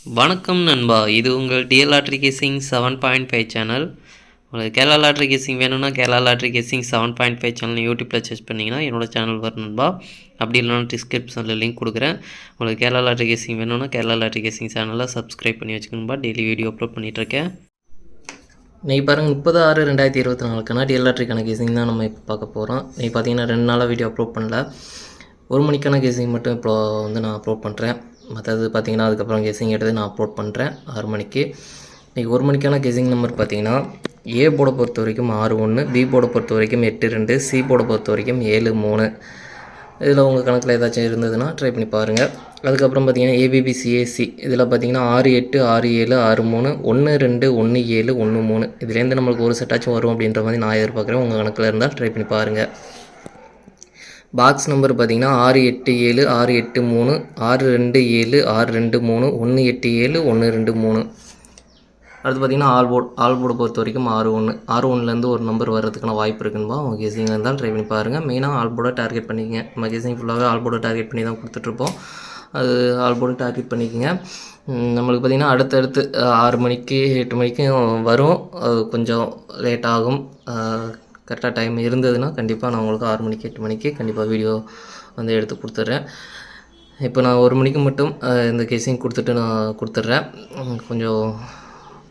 வணக்கம் நண்பா, இது உங்கள் டிஎல் லாட்ரி கேசிங் 7.5 சேனல். உங்களுக்கு கேரளா லாட்ரி கேசிங் வேணும்னா கேரளா லாட்ரி கேசிங் 7.5 சேனல் யூடியூப்பில் சர்ச் பண்ணிங்கன்னா என்னோடய சேனல் வரும் நண்பா. அப்படி இல்லைனா டிஸ்கிரிப்ஷனில் லிங்க் கொடுக்குறேன். உங்களுக்கு கேரளா லாட்ரி கேசிங் வேணும்னா கேரளா லாட்ரி கேசிங் சேனலை சப்ஸ்கிரைப் பண்ணி வச்சுக்கணும்பா. டெய்லி வீடியோ அப்லோட் பண்ணிகிட்ருக்கேன். இன்றைக்கி பாருங்கள் 30/6/2024 டிஎல் லாட்ரிக்கான கேசிங் தான் நம்ம இப்போ பார்க்க போகிறோம். இன்றைக்கி பார்த்தீங்கன்னா 2 நாளாக வீடியோ அப்லோட் பண்ணல. 1 மணிக்கான கேசிங் மட்டும் இப்போ நான் அப்லோட் பண்ணுறேன். மற்றது பார்த்திங்கன்னா அதுக்கப்புறம் கெஸிங் எடுத்து நான் அப்லோட் பண்ணுறேன் 6 மணிக்கு. இன்றைக்கி 1 மணிக்கான கெஸிங் நம்பர் பார்த்திங்கன்னா ஏ போர்டை பொறுத்த வரைக்கும் 6-1, பி போர்டை பொறுத்த வரைக்கும் 8-2, சி போர்டை பொறுத்த வரைக்கும் 7-3. இதில் உங்கள் கணக்கில் ஏதாச்சும் இருந்ததுன்னா ட்ரை பண்ணி பாருங்கள். அதுக்கப்புறம் பார்த்திங்கன்னா ஏபிபிசிஏசி இதில் பார்த்திங்கன்னா 6-8, 6-7, 6-3, 1-2, 1-7, 1-3. இதுலேருந்து நம்மளுக்கு ஒரு செட்டாச்சும் வரும் அப்படின்ற மாதிரி நான் எதிர்பார்க்குறேன். உங்கள் கணக்கில் இருந்தால் ட்ரை பண்ணி பாருங்கள். பாக்ஸ் நம்பர் பார்த்திங்கன்னா 687, 683, 627, 623, 187, 123. அடுத்து பார்த்திங்கன்னா ஆல் போர்டை பொறுத்த வரைக்கும் 6-1 ஒரு நம்பர் வர்றதுக்கான வாய்ப்பு இருக்குன்பா. உங்கள் கெஸிங் இருந்தால் ட்ரை பண்ணி பாருங்கள். மெயினாக ஆல் போர்டை டார்கெட் பண்ணிக்கங்க. நம்ம கெஸிங் ஃபுல்லாகவே ஆல் போர்டை டார்கெட் பண்ணி தான் கொடுத்துட்ருப்போம். அது ஆல் போர்டை டார்கெட் பண்ணிக்கோங்க. நம்மளுக்கு பார்த்திங்கன்னா அடுத்தடுத்து 6 மணிக்கு 8 மணிக்கும் வரும். அது கொஞ்சம் லேட் ஆகும். கரெக்டாக டைம் இருந்ததுன்னா கண்டிப்பாக நான் உங்களுக்கு 6 மணிக்கு 8 மணிக்கு கண்டிப்பாக வீடியோ வந்து எடுத்து கொடுத்துட்றேன். இப்போ நான் 1 மணிக்கு மட்டும் இந்த கேஸிங் கொடுத்துட்டு நான் கொடுத்துட்றேன். கொஞ்சம்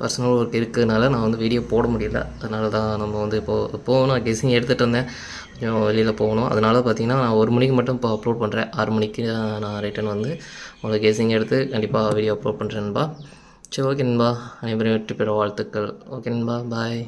பர்சனல் ஒர்க் இருக்கிறதுனால நான் வந்து வீடியோ போட முடியல. அதனால தான் நம்ம வந்து இப்போது நான் கெஸிங் எடுத்துகிட்டு இருந்தேன். கொஞ்சம் வெளியில் போகணும். அதனால் பார்த்திங்கன்னா நான் 1 மணிக்கு மட்டும் இப்போ அப்லோட் பண்ணுறேன். 6 மணிக்கு நான் ரிட்டன் வந்து உங்களுக்கு கெஸிங் எடுத்து கண்டிப்பாக வீடியோ அப்லோட் பண்ணுறேன்பா. சரி, ஓகே நண்பா. அனைவரும் வெற்றி பெற வாழ்த்துக்கள். ஓகே நண்பா, பாய்.